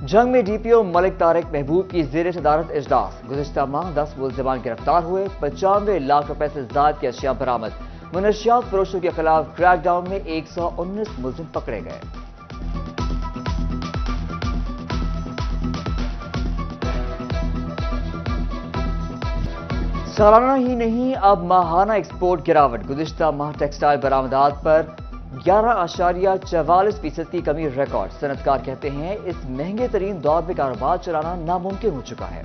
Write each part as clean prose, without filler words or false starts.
जंग में डीपीओ मलिक तारिक महबूब की जेर सदारत इजलास। गुज़िश्ता माह 10 मुल्ज़िमान गिरफ्तार हुए। 95 लाख रुपए से ज़ायद की अशिया बरामद। मुनशियात फरोशों के खिलाफ क्रैकडाउन में 119 मुल्ज़िम पकड़े गए। सालाना ही नहीं, अब माहाना एक्सपोर्ट गिरावट। गुज़िश्ता माह टेक्सटाइल बरामदात पर 11.44% की कमी रिकॉर्ड। सनतकार कहते हैं इस महंगे तरीन दौर में कारोबार चलाना नामुमकिन हो चुका है।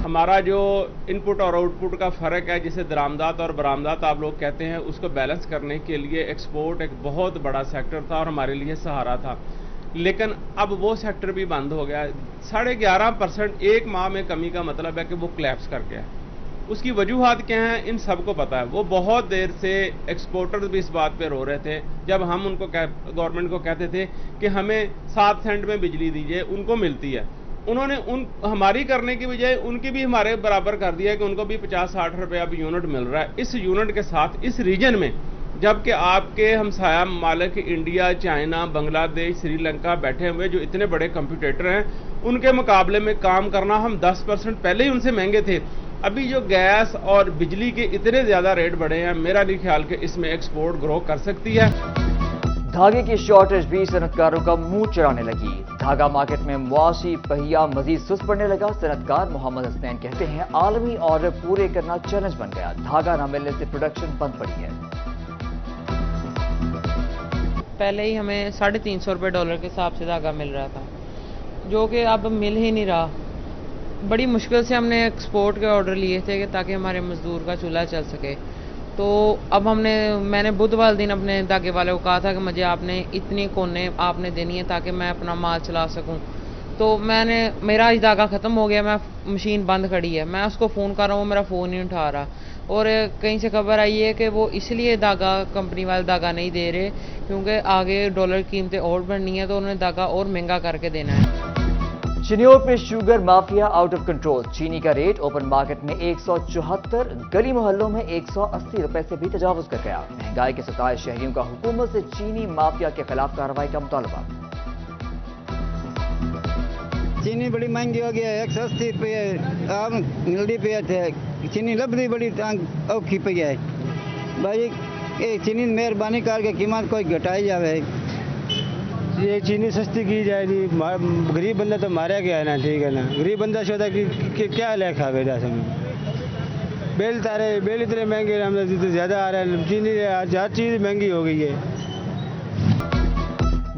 हमारा जो इनपुट और आउटपुट का फ़र्क है, जिसे दरामदात और बरामदात आप लोग कहते हैं, उसको बैलेंस करने के लिए एक्सपोर्ट एक बहुत बड़ा सेक्टर था और हमारे लिए सहारा था। लेकिन अब वो सेक्टर भी बंद हो गया। 11.5% एक माह में कमी का मतलब है कि वो क्लैप्स कर गया। उसकी वजूहात क्या हैं, इन सबको पता है। वो बहुत देर से एक्सपोर्टर्स भी इस बात पे रो रहे थे। जब हम उनको गवर्नमेंट को कहते थे कि हमें 7 सेंट में बिजली दीजिए, उनको मिलती है। उन्होंने हमारी करने की बजाय उनकी भी हमारे बराबर कर दिया कि उनको भी 50-60 रुपए अब यूनिट मिल रहा है। इस यूनिट के साथ इस रीजन में, जबकि आपके हमसाया मालिक इंडिया, चाइना, बांग्लादेश, श्रीलंका बैठे हुए जो इतने बड़े कंप्यूटेटर हैं, उनके मुकाबले में काम करना हम 10% पहले ही उनसे महंगे थे। अभी जो गैस और बिजली के इतने ज्यादा रेट बढ़े हैं, मेरा नहीं ख्याल कि इसमें एक्सपोर्ट ग्रो कर सकती है। धागे की शॉर्टेज भी सनतकारों का मुंह चढ़ाने लगी। धागा मार्केट में मुआशी पहिया मजीद सुस्त पड़ने लगा। सनतकार मोहम्मद हसनैन कहते हैं आलमी ऑर्डर पूरे करना चैलेंज बन गया। धागा न मिलने से प्रोडक्शन बंद पड़ी है। पहले ही हमें $350 के हिसाब से धागा मिल रहा था, जो कि अब मिल ही नहीं रहा। बड़ी मुश्किल से हमने एक्सपोर्ट के ऑर्डर लिए थे कि ताकि हमारे मजदूर का चूल्हा चल सके। तो अब मैंने बुध वाले दिन अपने धागे वाले को कहा था कि मुझे आपने इतनी कोने आपने देनी है ताकि मैं अपना माल चला सकूं। तो मेरा आज धागा ख़त्म हो गया, मैं मशीन बंद खड़ी है, मैं उसको फ़ोन कर रहा हूँ, मेरा फ़ोन नहीं उठा रहा। और कहीं से खबर आई है कि वो इसलिए धागा कंपनी वाले धागा नहीं दे रहे क्योंकि आगे डॉलर की कीमतें और बढ़नी है, तो उन्होंने धागा और महंगा करके देना है। चिन्योट में sugar mafia out of control. चीनी का रेट ओपन मार्केट में 174, गली मोहल्लों में 180 रुपए से भी तजावुज कर गया। महंगाई के सताए शहरियों का हुकूमत से चीनी माफिया के खिलाफ कार्रवाई का मुतालबा। चीनी बड़ी महंगी हो गई है, 180 रुपये आम मिलती पे थे। चीनी लभदी बड़ी औखी पई है भाई। चीनी मेहरबानी करके कीमत कोई घटाई जाए। ये चीनी सस्ती की जाएगी। गरीब बंदा तो मारा गया है ना, ठीक है ना। गरीब बंदा सोचा कि क्या ले खावे समय बेल इतने महंगे तो ज्यादा आ रहा है। चीनी हर चीज महंगी हो गई है।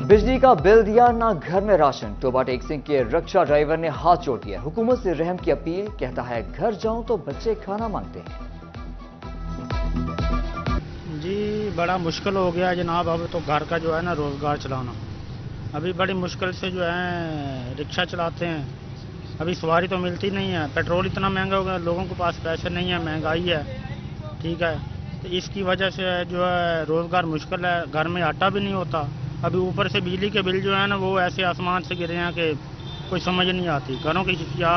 बिजली का बिल दिया ना घर में राशन। टोबा टेक सिंह के रिक्शा ड्राइवर ने हाथ जोड़ दिया। हुकूमत से रहम की अपील। कहता है घर जाऊं तो बच्चे खाना मांगते हैं। जी बड़ा मुश्किल हो गया जनाब। अब तो घर का जो है ना रोजगार चलाना अभी बड़ी मुश्किल से जो है रिक्शा चलाते हैं। अभी सवारी तो मिलती नहीं है। पेट्रोल इतना महंगा हो गया, लोगों के पास पैसे नहीं है, महंगाई है, ठीक है। तो इसकी वजह से जो है रोजगार मुश्किल है। घर में आटा भी नहीं होता। अभी ऊपर से बिजली के बिल जो है ना वो ऐसे आसमान से गिरे हैं कि कोई समझ नहीं आती। घरों की शिया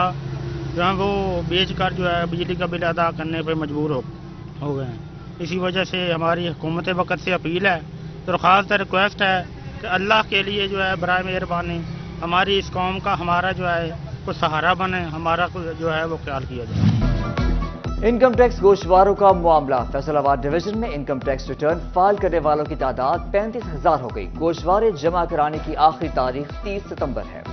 जो है वो बेच कर जो है बिजली का बिल अदा करने पर मजबूर हो गए हैं। इसी वजह से हमारी हुकूमत वक्त से अपील है, दरख्वास्त है, रिक्वेस्ट है कि अल्लाह के लिए जो है बराए मेहरबानी हमारी इस कौम का हमारा जो है कुछ सहारा बने, हमारा जो है वो ख्याल किया जाए। इनकम टैक्स गोशवारों का मामला। फैसलाबाद डिवीजन में इनकम टैक्स रिटर्न फाइल करने वालों की तादाद 35,000 हो गई। गोशवारे जमा कराने की आखिरी तारीख 30 सितंबर है।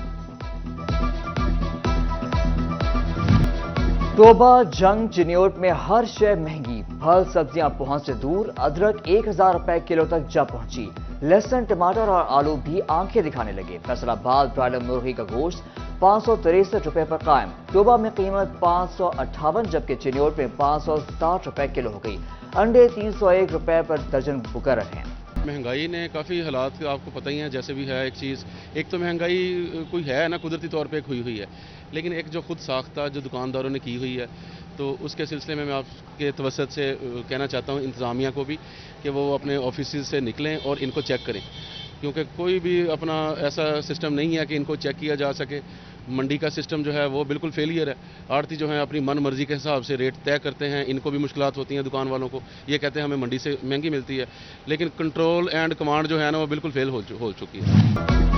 तोबा जंग चिन्योट में हर शय महंगी। फल सब्जियां पहुंच से दूर। अदरक 1,000 रुपए किलो तक जा पहुंची। लहसुन, टमाटर और आलू भी आंखें दिखाने लगे। फैसलाबाद ब्रायलर मुर्गी का गोश्त 563 रुपए पर कायम। तोबा में कीमत 558, जबकि चिन्योट में 560 रुपए किलो हो गई। अंडे 301 रुपए पर दर्जन मुकर्रर हैं। महंगाई ने काफ़ी हालात आपको पता ही है, जैसे भी है। एक चीज़, एक तो महंगाई कोई है ना कुदरती तौर पे हुई हुई है, लेकिन एक जो खुद साख्ता जो दुकानदारों ने की हुई है, तो उसके सिलसिले में मैं आपके तवसत से कहना चाहता हूँ इंतज़ामिया को भी कि वो अपने ऑफिस से निकलें और इनको चेक करें क्योंकि कोई भी अपना ऐसा सिस्टम नहीं है कि इनको चेक किया जा सके। मंडी का सिस्टम जो है वो बिल्कुल फेलियर है। आड़ती जो है अपनी मन मर्जी के हिसाब से रेट तय करते हैं, इनको भी मुश्किलात होती हैं दुकान वालों को, ये कहते हैं हमें मंडी से महंगी मिलती है, लेकिन कंट्रोल एंड कमांड जो है ना वो बिल्कुल फेल हो चुकी है।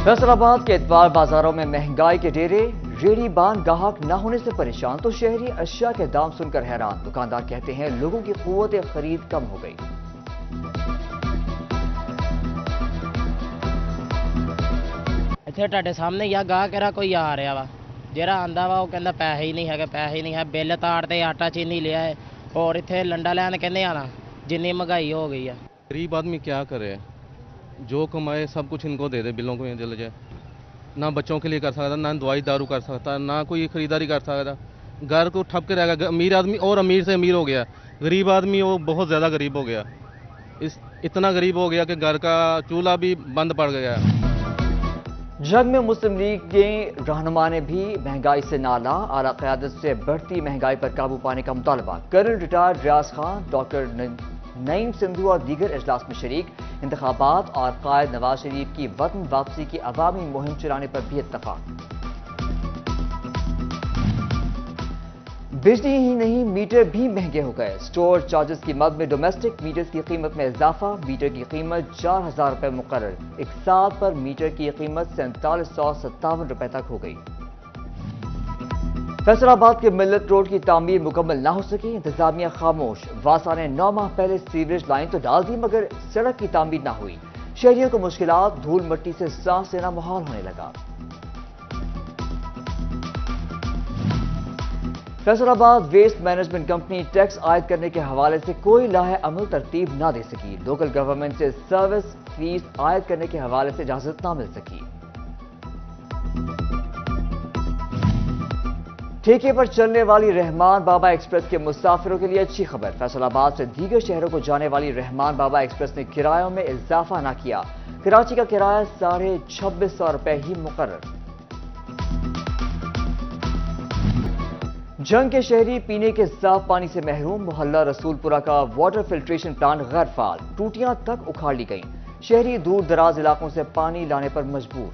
फैसलाबाद के इतवार बाजारों में महंगाई के डेरे, रेहड़ी बान गाहक न होने से परेशान तो शहरी अशिया के दाम सुनकर हैरान। दुकानदार कहते हैं लोगों की कुव्वत खरीद कम हो गई। ਇੱਥੇ ਤੁਹਾਡੇ ਸਾਹਮਣੇ ਹੀ ਆ ਗਾਹ ਕਿਹੜਾ ਕੋਈ ਆ ਰਿਹਾ ਵਾ, ਜਿਹੜਾ ਆਂਦਾ ਵਾ ਉਹ ਕਹਿੰਦਾ ਪੈਸੇ ਹੀ ਨਹੀਂ ਹੈਗੇ, ਪੈਸੇ ਹੀ नहीं है, बिल ताड़ ते आटा चीनी लिया है और इत्थे लंडा लैन कहने आना, जिन्नी महंगाई हो गई है। गरीब आदमी क्या करे, जो कमाए सब कुछ इनको दे दे, बिलों को जल जाए, ना बच्चों के लिए कर सकता, ना दवाई दारू कर सकता, ना कोई खरीदारी कर सकता, घर को ठप के रहेगा। अमीर आदमी और अमीर से अमीर हो गया, गरीब आदमी वो बहुत ज़्यादा गरीब हो गया, इतना गरीब हो गया कि घर का चूल्हा भी बंद पड़ गया। जंग में मुस्लिम लीग के रहनुमा ने भी महंगाई से नाला, आला क़यादत से बढ़ती महंगाई पर काबू पाने का मुतालबा। कर्नल रिटायर्ड रियाज खान, डॉक्टर नईम सिंधु और दीगर इजलास में शरीक। इंतखाबात और कायद नवाज शरीफ की वतन वापसी की अवामी मुहिम चलाने पर भी इत्तफाक। बिजली ही नहीं, मीटर भी महंगे हो गए। स्टोर चार्जेस की मद में डोमेस्टिक मीटर्स की कीमत में इजाफा, मीटर की कीमत 4000 रुपये मुकर्रर। एक साल पर मीटर की कीमत 4757 रुपये तक हो गई। फैसलाबाद के मिल्लत रोड की तामीर मुकम्मल ना हो सकी, इंतजामिया खामोश। वासा ने 9 माह पहले सीवरेज लाइन तो डाल दी मगर सड़क की तामीर ना हुई। शहरियों को मुश्किलात, धूल मट्टी से सांस लेना मुहाल होने लगा। Faisalabad waste management company tax आयद करने के हवाले से कोई लाहे अमल तरतीब ना दे सकी। लोकल गवर्नमेंट से सर्विस फीस आयद करने के हवाले से इजाजत ना मिल सकी। ठेके पर चलने वाली रहमान बाबा एक्सप्रेस के मुसाफिरों के लिए अच्छी खबर। फैसलाबाद से दीगर शहरों को जाने वाली रहमान बाबा एक्सप्रेस ने किरायों में इजाफा ना किया। कराची का किराया 2650 रुपये ही मुकर्रर। जंग के शहरी पीने के साफ पानी से महरूम। मोहल्ला रसूलपुरा का वाटर फिल्ट्रेशन प्लांट गैर फाल, टूटियां तक उखाड़ ली गईं। शहरी दूर दराज इलाकों से पानी लाने पर मजबूर।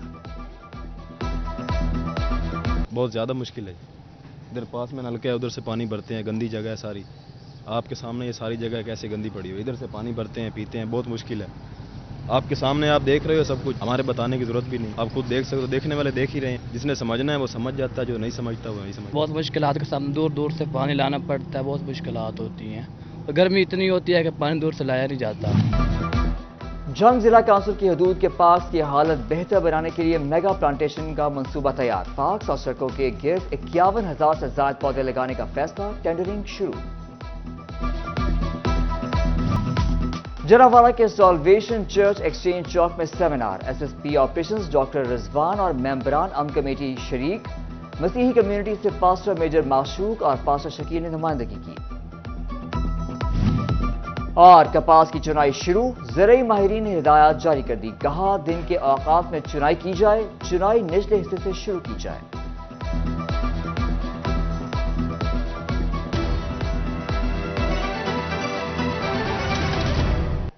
बहुत ज़्यादा मुश्किल है। इधर पास में नलके है, उधर से पानी भरते हैं, गंदी जगह है सारी। आपके सामने ये सारी जगह कैसे गंदी पड़ी हुई, इधर से पानी भरते हैं, पीते हैं, बहुत मुश्किल है। आपके सामने आप देख रहे हो सब कुछ, हमारे बताने की जरूरत भी नहीं, आप खुद देख सकते हो, देखने वाले देख ही रहे हैं। जिसने समझना है वो समझ जाता है, जो नहीं समझता वो नहीं समझता। बहुत मुश्किलात के सामने दूर दूर से पानी लाना पड़ता है, बहुत मुश्किलात होती हैं। गर्मी इतनी होती है कि पानी दूर से लाया नहीं जाता। जंग जिला काउंसिल की हदूद के पार्क की हालत बेहतर बनाने के लिए मेगा प्लांटेशन का मंसूबा तैयार। पार्क और सड़कों के गिर्द 51,000 से ज्यादा पौधे लगाने का फैसला, टेंडरिंग शुरू। जरावाला के सॉल्वेशन चर्च एक्सचेंज चौक में seminar. SSP operations doctor Rizwan और मेंबरान अमन कमेटी शरीक। मसीही कम्युनिटी से पास्टर मेजर माशूक और पास्टर शकील ने नुमाइंदगी की। और कपास की चुनाई शुरू, ज़राई माहिरीन ने हिदायत जारी कर दी। कहा दिन के औकात में चुनाई की जाए, चुनाई निचले हिस्से से शुरू की जाए।